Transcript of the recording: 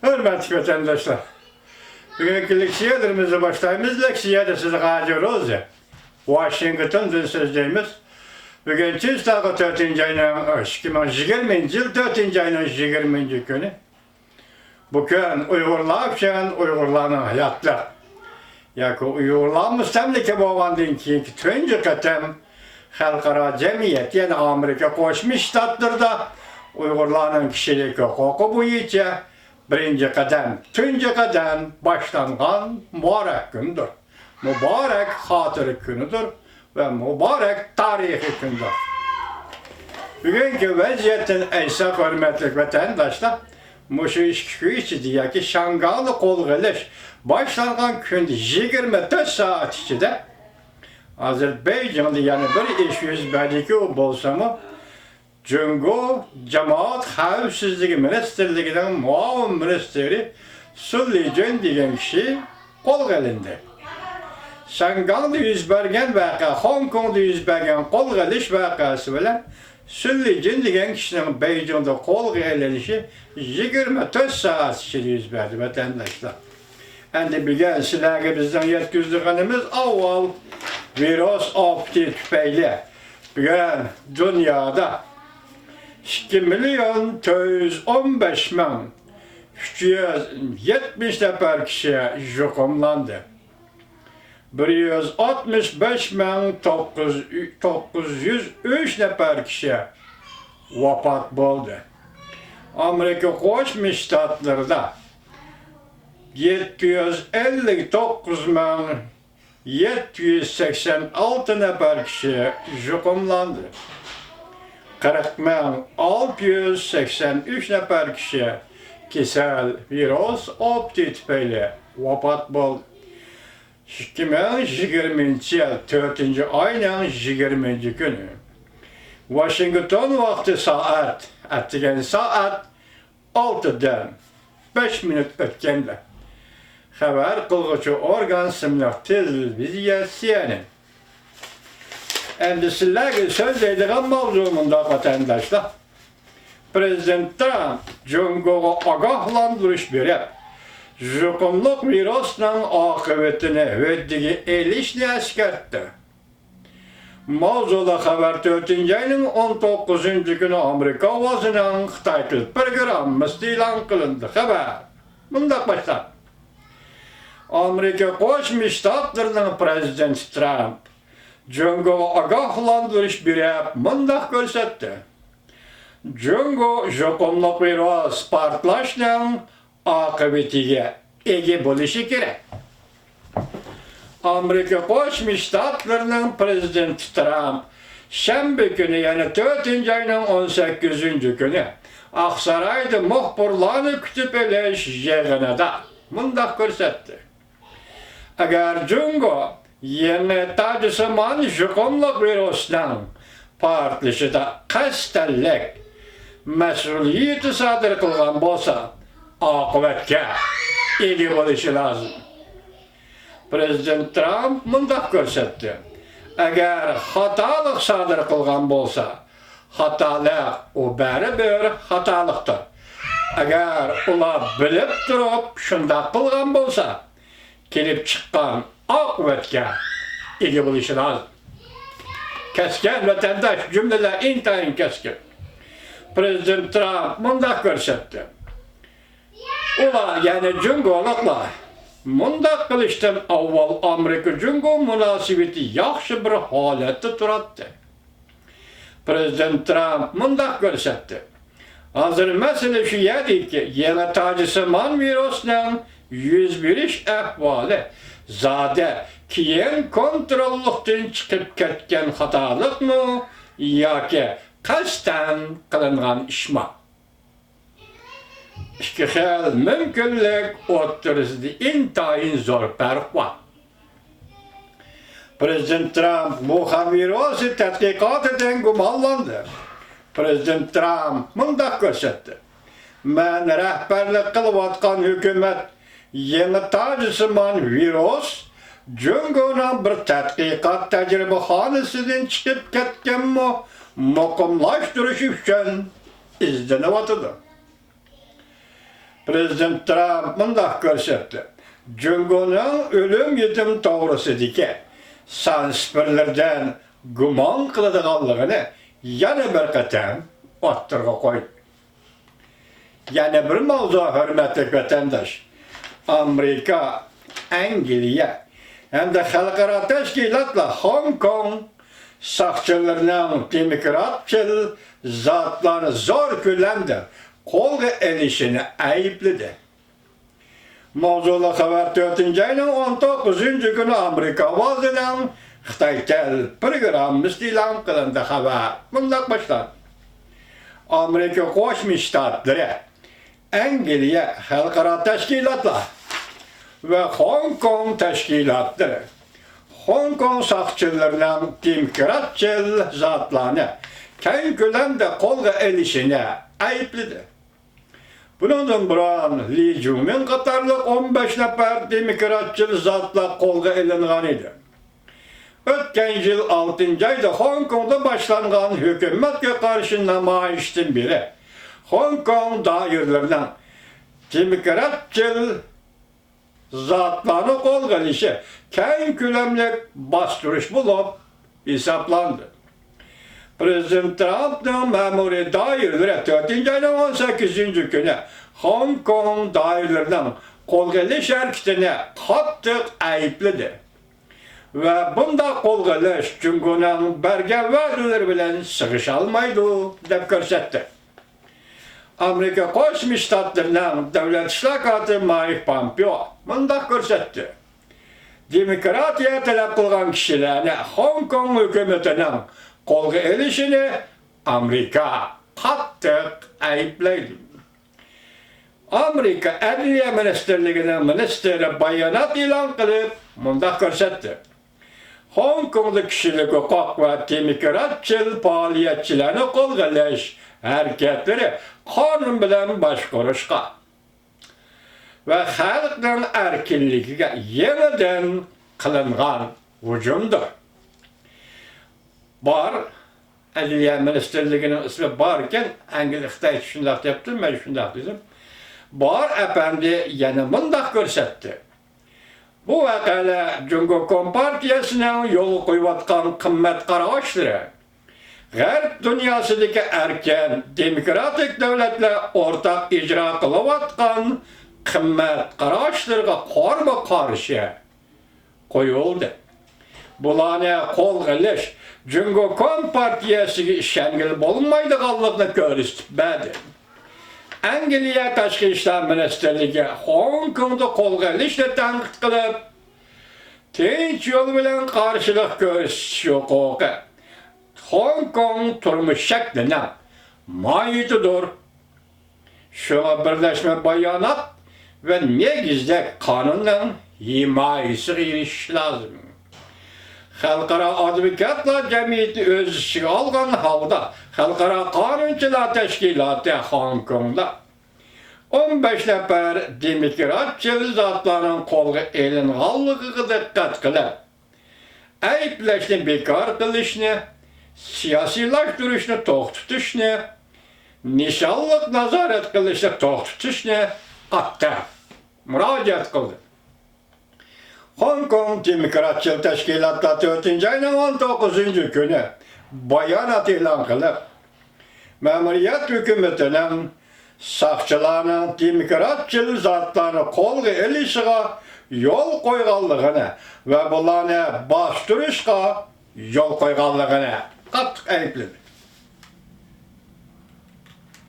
Hürmetli vatandaşlar, bugünkü leksiyalarımızı başlayımız. Leksiyada sizi ağacıyoruz ya. Washington'dan sözleyimiz. Bugün Tüzdağı 4. ayının 2020 yıl 4. ayının 20. günü. Bugün Uygurlar için Uygurların hayatları. Yani Uygurlar müstemlike boğandığın ki tüncü katem halkara cemiyet yani Amerika Koşmuş Ştatlar'da Uygurların kişilik hukuku boyunca birinci kadem, tüncü kadem başlanğan mübarek gündür. Mübarek hatırı günüdür ve mübarek tarihi gündür. Bugünkü vaziyetin ise hürmetli vatandaşlar, muşu işki diye ki Şangalı kol geliş başlanğan gün 24 saat içinde Azerbaycan'da yani bir iş yüz belki o bolsa mı Cungo Cemaat Xavfsizligi Ministerligi'nin muavin ministeri Sullican degan kişi kol gelindi. Şangang'da yüz bergen vaka, Hong Kong'da yüz bergen kol geliş vakası bilen Sullican degan kişinin Beijing'de kol gelişi 24 saat içinde yüz berdi vatandaşlar. Endi bilgen sizlerge bizden yetkizdiğimiz avval virüs opti tüpeyle bilgen dünyada 2 milyon 415 bin 370 nefer kişi jukumlandı. 165 bin 903 nefer kişi vefat buldu. Amerika Koşmuş Ştatlar'da 759 bin 786 nefer kişi jukumlandı. 40 bin 683 nefer kişi kisel virüs opti tüpeyle vefat buldu. 2020 yıl 4. ayının 20. günü Washington vakti saat ettiğin saat 6'dan 5 minut ötkende haber kılgıcı organ simlak televizya CNN. Endişilerle sözleydiğim mavzumunda vatandaşlar Prezident Trump Cungo'ya agahlandırış verip jukumluk virüsünün akıbetine verdiği elişini eskertti. Mavzuda haber 4. ayının 19. günü Amerika vazının Xitay Til programı ilan kılındı. Haber bundan başlar. Amerika Koşmuş Ştatlarının Prezident Trump Cungo'ya agahlandırış verip bundan görsetti. Cungo jukumluk virüs partlaşının akıbetiyle ege buluşu gerek. Amerika Koşmuş Ştatlarının Prezident Trump Şembe günü yani 4. ayının 18. günü Aksaray'da muhbirlarını kütüpheleş yığınında bundan görsetti. Eğer Cungo yeni tacısıman jukumluk virüsünün partlaşıda kastellek mesuliyeti sadır kılgan bolsa akıbetke ege buluşu lazım. Prezident Trump bundak görsetti. Eğer hatalık sadır kılgan bolsa, hatalık o beri bir hatalıktır. Eğer ular bilip durup şundak kılgan bolsa, kelip çıkan akıbetke ege buluşu lazım. Keskin vatandaş cümleler intayın keskin. Prezident Trump bundak görsetti. Ular yani Cungo'luklar bundak kılıştan avval Amerika Cungo münasibeti yaxşı bir holatda turatdı. Prezident Trump bundak görsetti. Hazır mesele şu yedi ki yeni tacısıman virüsünün yüz biriş ahvali zade kiyen kontrolluktan çıkıp ketken hatalık mı yoki kasten kılıngan iş mi? İki xil mümkünlük o'ttirisida intayin zor farq var. Prezident Trump bu virüsü tadqiqot eden gumonlandi. Prezident Trump bundak ko'rsatdi. Men rahbarlik qilayotgan hukumat yangi tacısıman virüs Cungo'nun bir tadqiqot tajribaxonasidan chiqib ketganmi muqimlashtirish uchun izlanyapti. Prezident Trump mundaq ko'rsatdi. Jungoning o'lim yetim to'g'risidagi sanspirlardan gumon qiladiganligini yana bir qatam o'ttirg'a qo'ydi. Yana bir mavzu, hurmatli vatandosh. Amerika, Angliya hamda xalqaro tashkilotlar Hong Kong saqchilarining demokratchil zotlarni zo'r ko'lamda qo'lga olishini aybladi. Mavzuli xabar 4-ayning 19-kuni Amerika ovozining Xitoy til programmasi e'lon qilindi. Xabar bundoq boshlandi. Amerika Qo'shma Shtatlari, Angliya xalqaro tashkilotlar ve Hong Kong teşkilatları, Hong Kong saqchilarining demokratchil zotlarni keng ko'lamda qo'lga olishini aybladi. Bundan burun Li Jungmin qatorliq 15 nafar demokratchil zotlar qo'lga olingan edi. O'tgan yil 6-oyda Hong Kongda boshlangan hukumatga qarshi namoyishdan beri Hong Kong doiralarining demokratchil zatlarını qo'lga olishi keng ko'lamli bostirish bo'lib hisoblanadi. Prezident Trumpning ma'muriy doiralari 4-oyning 18-kuni Hong Kong doiralarining qo'lga olish harakatini qattiq aybladi. Va bunda qo'lga olish Jungoning bergan va'dalari bilan sig'isha olmaydi deb ko'rsatdi. Amerika Qo'shma Shtatlarining davlat ishlar kotibi Mike Pompeo bundaq ko'rsatdi. Demokratiya talab qilgan kishilarni Hong Kong hukumatining qo'lga olishini Amerika qattiq ayblaydi. Amerika Adliya ministrligining ministri bayonot e'lon qilib bundaq ko'rsatdi. Hong Kongda kishilik huquq va demokratchil faoliyatchilarni qo'lga olish harakatlari qonun bilan boshqarishga ve xalqning erkinligiga yeniden qilingan hujumdir. Bor Adliya ministrligining ismi bor ekan, Angliya Xitoy shundoq debdi, men shundoq dedim. Bor efendi yana bundaq ko'rsatdi. Bu voqealar Jungo Kompartiyasining yo'l qo'yayotgan qimmat qarashlari G'arb dunyosidagi erkin demokratik davlatlar o'rtaq ijro qilayotgan qimmat qarashlarga qarama-qarshi qo'yildi. Bularni qo'lga olish Jungo Kompartiyasiga ishongil bo'lmaydiganligini ko'rsatib berdi. Angliya tashqi ishlar ministrligi Hong Kongda qo'lga olishni tanqid qilib, tinch yo'l bilan qarshilik ko'rsatish huquqi Hong Kong turmush shaklini moyitidir. Şuna birleşme bayonot ve negizde kanunun himayesi erişiş lazım. Xalqaro advokatlar jamiyati o'z ishiga olgan holda Xalqaro qonunchilar tashkiloti Hong Kongda 15 nafar demokratchil zotlarning qo'lga olinganligiga diqqat qilib, ayblashni bekor qilishni, siyosiylashtirishni to'xtatishni, nishonliq nazorat qilishni to'xtatishni qattiq murojaat qildi. Hong Kong demokratchil tashkilotlar 4-ayning 19-kuni bayonot e'lon qilib, ma'muriyat hukumatining saqchilarning demokratchil zotlarni qo'lga olishiga yo'l qo'yganligini va bularni bostirishga yo'l qo'yganligini qattiq aybladi.